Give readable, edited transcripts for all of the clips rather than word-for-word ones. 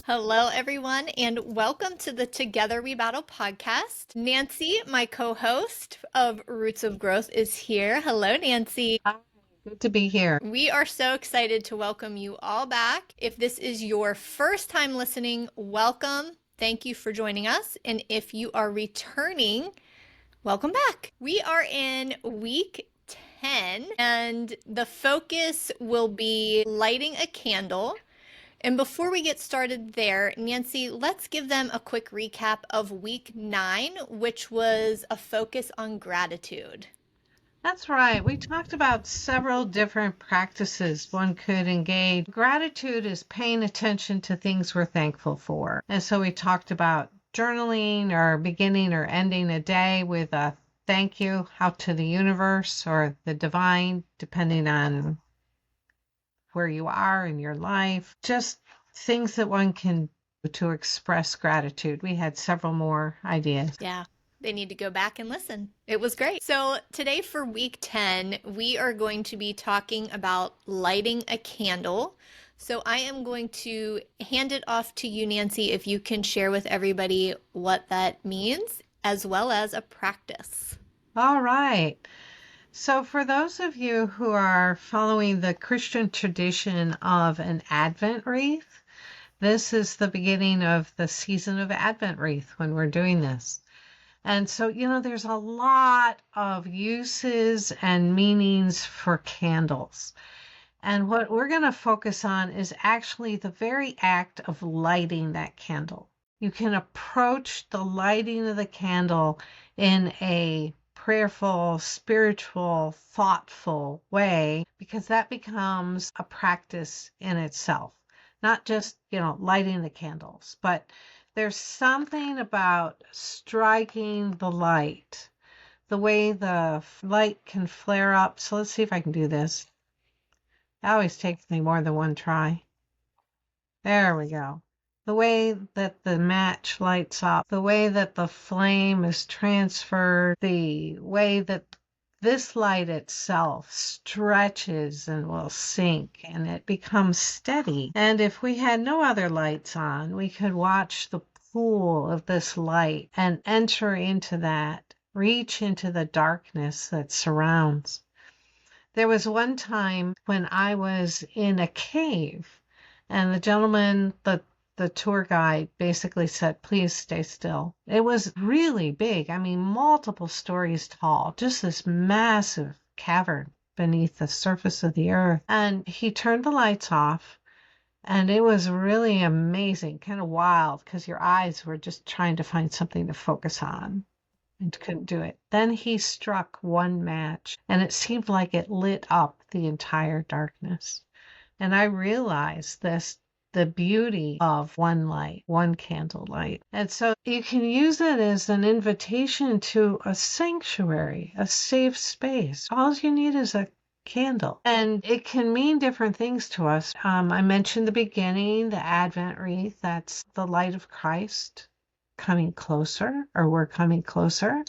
Hello, everyone, and welcome to the Together We Battle podcast. Nancy, my co host of Roots of Growth, is here. Hello, Nancy. Hi, good to be here. We are so excited to welcome you all back. If this is your first time listening, welcome. Thank you for joining us. And if you are returning, welcome back. We are in week 10, and the focus will be lighting a candle. And before we get started there, Nancy, let's give them a quick recap of week 9, which was a focus on gratitude. That's right. We talked about several different practices one could engage. Gratitude is paying attention to things we're thankful for. And so we talked about journaling or beginning or ending a day with a thank you out to the universe or the divine, depending on where you are in your life. Just things that one can do to express gratitude. We had several more ideas. Yeah, they need to go back and listen. It was great. So, today for week 10, we are going to be talking about lighting a candle. So, I am going to hand it off to you, Nancy, if you can share with everybody what that means, as well as a practice. All right. So, for those of you who are following the Christian tradition of an Advent wreath, this is the beginning of the season of Advent wreath when we're doing this. And so, there's a lot of uses and meanings for candles. And what we're going to focus on is actually the very act of lighting that candle. You can approach the lighting of the candle in a prayerful, spiritual, thoughtful way, because that becomes a practice in itself. Not just, lighting the candles, but there's something about striking the light, the way the light can flare up. So let's see if I can do this. It always takes me more than one try. There we go. The way that the match lights up, the way that the flame is transferred, the way that this light itself stretches and will sink and it becomes steady. And if we had no other lights on, we could watch the pool of this light and enter into that, reach into the darkness that surrounds. There was one time when I was in a cave and the gentleman, the tour guide basically said, please stay still. It was really big. I mean, multiple stories tall, just this massive cavern beneath the surface of the earth. And he turned the lights off. And it was really amazing, kind of wild, because your eyes were just trying to find something to focus on and couldn't do it. Then he struck one match, and it seemed like it lit up the entire darkness. And I realized the beauty of one light, one candle light. And so you can use it as an invitation to a sanctuary, a safe space. All you need is a candle. And it can mean different things to us. I mentioned the beginning, the Advent wreath, that's the light of Christ coming closer, or we're coming closer.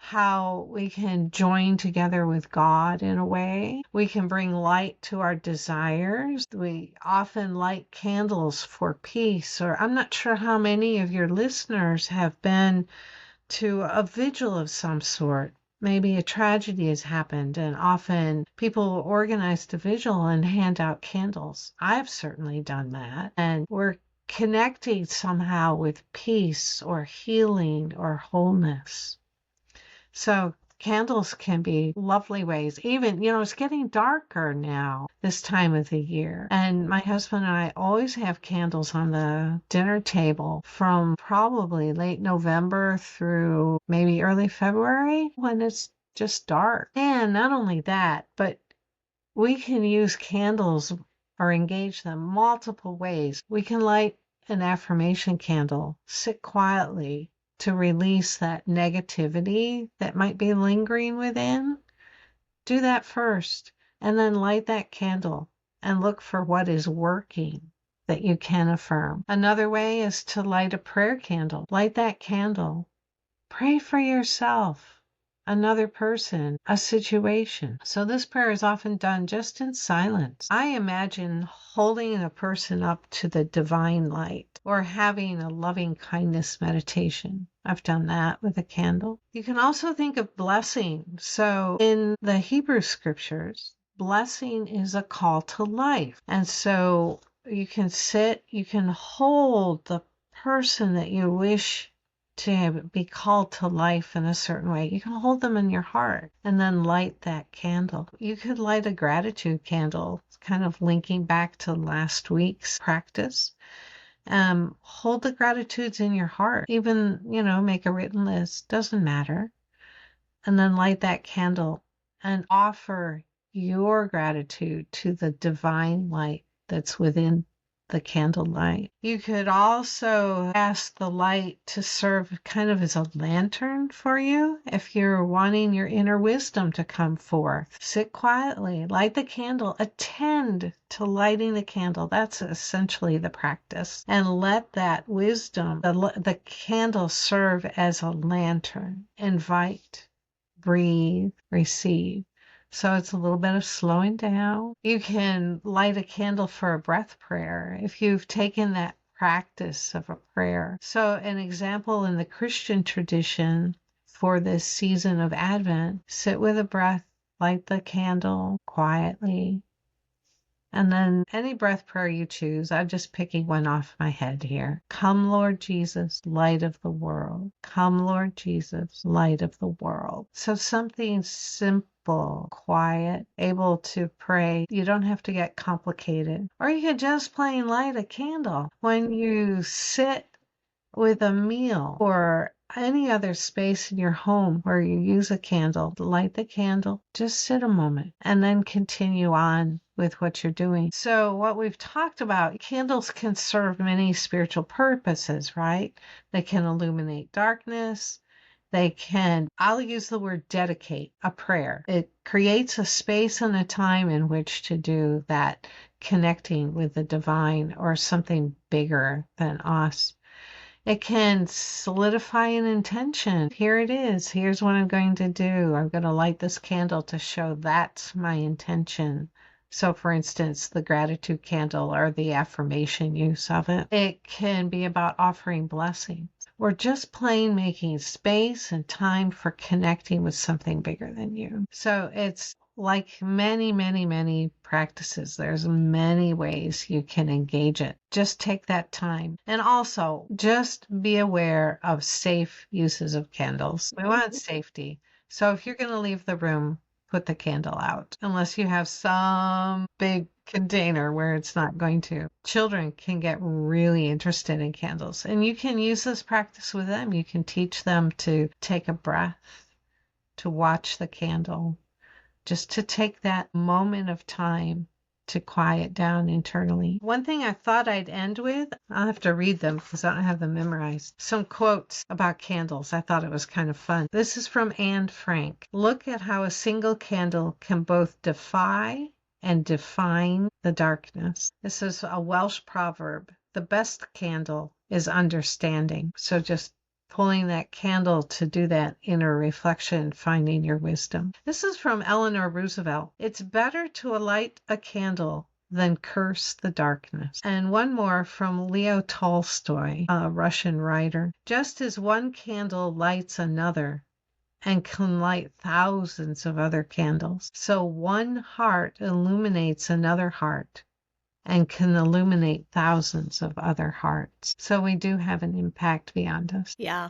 How we can join together with God in a way. We can bring light to our desires. We often light candles for peace, or I'm not sure how many of your listeners have been to a vigil of some sort. Maybe a tragedy has happened, and often people organize a vigil and hand out candles. I've certainly done that. And we're connecting somehow with peace or healing or wholeness. So candles can be lovely ways. Even, it's getting darker now this time of the year. And my husband and I always have candles on the dinner table from probably late November through maybe early February when it's just dark. And not only that, but we can use candles or engage them multiple ways. We can light an affirmation candle, sit quietly to release that negativity that might be lingering within. Do that first, and then light that candle and look for what is working that you can affirm. Another way is to light a prayer candle. Light that candle. Pray for yourself. another person, a situation. So this prayer is often done just in silence. I imagine holding a person up to the divine light or having a loving kindness meditation. I've done that with a candle. You can also think of blessing. So in the Hebrew scriptures, blessing is a call to life. And so you can sit, you can hold the person that you wish to be called to life in a certain way. You can hold them in your heart and then light that candle. You could light a gratitude candle, kind of linking back to last week's practice. Hold the gratitudes in your heart. Even, make a written list, doesn't matter. And then light that candle and offer your gratitude to the divine light that's within the candlelight. You could also ask the light to serve kind of as a lantern for you if you're wanting your inner wisdom to come forth. Sit quietly, light the candle, attend to lighting the candle. That's essentially the practice. And let that wisdom, the candle serve as a lantern. Invite, breathe, receive. So it's a little bit of slowing down. You can light a candle for a breath prayer if you've taken that practice of a prayer. So an example in the Christian tradition for this season of Advent, sit with a breath, light the candle quietly, and then any breath prayer you choose. I'm just picking one off my head here. Come, Lord Jesus, light of the world. Come, Lord Jesus, light of the world. So something simple, quiet, able to pray. You don't have to get complicated. Or you could just plain light a candle. When you sit with a meal or any other space in your home where you use a candle, light the candle, just sit a moment and then continue on with what you're doing. So what we've talked about, candles can serve many spiritual purposes, right? They can illuminate darkness. I'll use the word dedicate, a prayer. It creates a space and a time in which to do that connecting with the divine or something bigger than us. It can solidify an intention. Here it is. Here's what I'm going to do. I'm going to light this candle to show that's my intention. So, for instance, the gratitude candle or the affirmation use of it. It can be about offering blessings or just plain making space and time for connecting with something bigger than you. So it's like many, many, many practices. There's many ways you can engage it. Just take that time. And also just be aware of safe uses of candles. We want safety. So if you're going to leave the room, put the candle out, unless you have some big container where it's not going to. Children can get really interested in candles, and you can use this practice with them. You can teach them to take a breath, to watch the candle, just to take that moment of time to quiet down internally. One thing I thought I'd end with, I'll have to read them because I don't have them memorized. Some quotes about candles. I thought it was kind of fun. This is from Anne Frank. Look at how a single candle can both defy and define the darkness. This is a Welsh proverb. The best candle is understanding. So just pulling that candle to do that inner reflection, finding your wisdom. This is from Eleanor Roosevelt. It's better to light a candle than curse the darkness. And one more from Leo Tolstoy, a Russian writer. Just as one candle lights another and can light thousands of other candles, so one heart illuminates another heart and can illuminate thousands of other hearts. So we do have an impact beyond us. Yeah,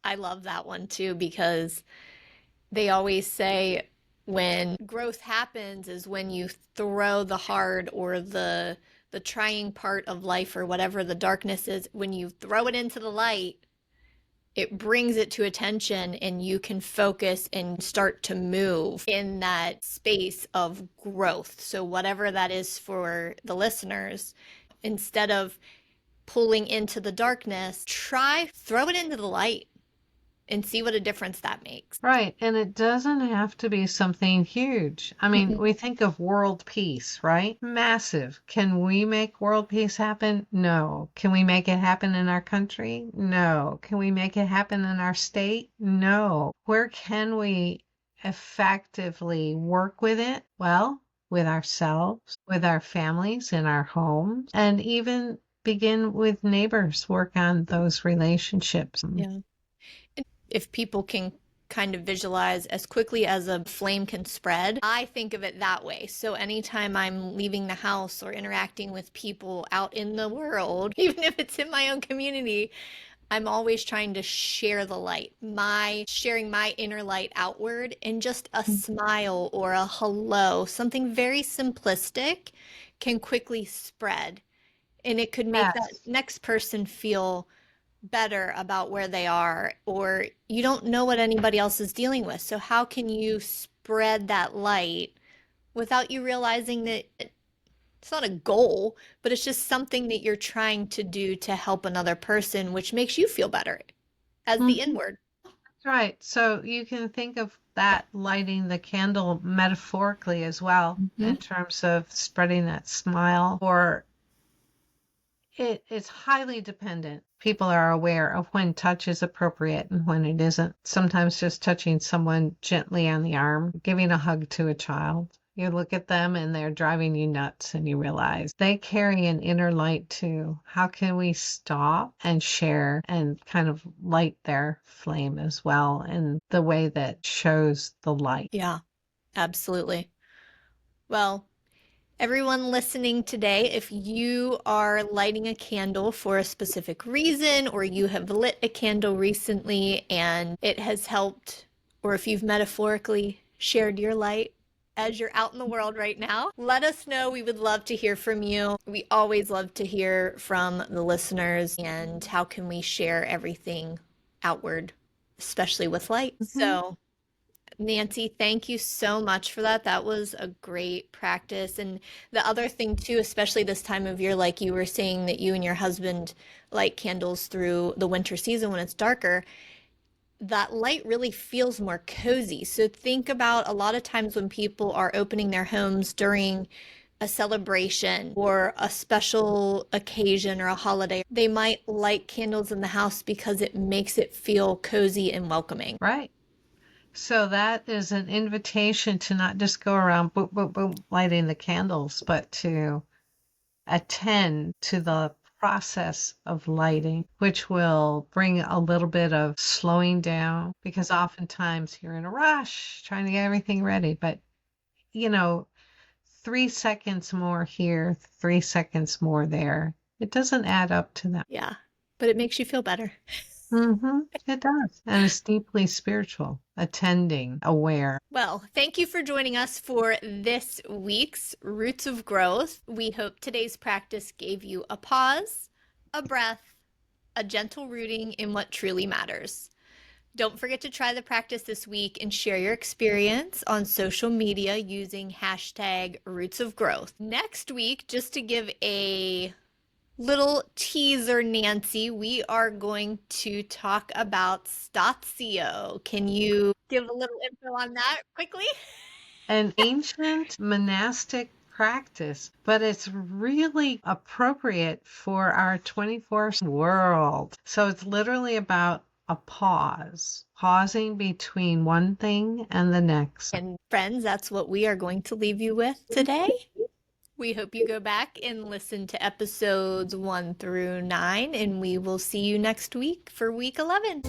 I love that one too, because they always say when growth happens is when you throw the hard or the trying part of life or whatever the darkness is, when you throw it into the light, it brings it to attention and you can focus and start to move in that space of growth. So whatever that is for the listeners, instead of pulling into the darkness, throw it into the light. and see what a difference that makes. Right. And it doesn't have to be something huge. I mean, Mm-mm. we think of world peace, right? Massive. Can we make world peace happen? No. Can we make it happen in our country? No. Can we make it happen in our state? No. Where can we effectively work with it? Well, with ourselves, with our families, in our homes, and even begin with neighbors, work on those relationships. Yeah. If people can kind of visualize as quickly as a flame can spread, I think of it that way. So anytime I'm leaving the house or interacting with people out in the world, even if it's in my own community, I'm always trying to share the light, sharing my inner light outward, and just a smile or a hello, something very simplistic can quickly spread. And it could make that Yes. next person feel better about where they are, or you don't know what anybody else is dealing with. So, how can you spread that light without you realizing that it's not a goal, but it's just something that you're trying to do to help another person, which makes you feel better as the Mhm. inward? Right. So you can think of that lighting the candle metaphorically as well Mhm. in terms of spreading that smile, or it is highly dependent. People are aware of when touch is appropriate and when it isn't. Sometimes just touching someone gently on the arm, giving a hug to a child. You look at them and they're driving you nuts, and you realize they carry an inner light too. How can we stop and share and kind of light their flame as well in the way that shows the light? Yeah, absolutely. Well, everyone listening today, if you are lighting a candle for a specific reason, or you have lit a candle recently and it has helped, or if you've metaphorically shared your light as you're out in the world right now, let us know. We would love to hear from you. We always love to hear from the listeners, and how can we share everything outward, especially with light. Mhm. So, Nancy, thank you so much for that. That was a great practice. And the other thing too, especially this time of year, like you were saying that you and your husband light candles through the winter season when it's darker, that light really feels more cozy. So think about a lot of times when people are opening their homes during a celebration or a special occasion or a holiday, they might light candles in the house because it makes it feel cozy and welcoming. Right. So that is an invitation to not just go around boom, boom, boom, lighting the candles, but to attend to the process of lighting, which will bring a little bit of slowing down because oftentimes you're in a rush trying to get everything ready. But, you know, 3 seconds more here, 3 seconds more there, it doesn't add up to that. Yeah, but it makes you feel better. It does. And it's deeply spiritual, attending, aware. Well, thank you for joining us for this week's Roots of Growth. We hope today's practice gave you a pause, a breath, a gentle rooting in what truly matters. Don't forget to try the practice this week and share your experience on social media using hashtag Roots of Growth. Next week, just to give a little teaser, Nancy, we are going to talk about statio. Can you give a little info on that quickly? An ancient monastic practice, but it's really appropriate for our 24th world. So it's literally about a pause, pausing between one thing and the next. And friends, that's what we are going to leave you with today. We hope you go back and listen to episodes 1 through 9, and we will see you next week for week 11.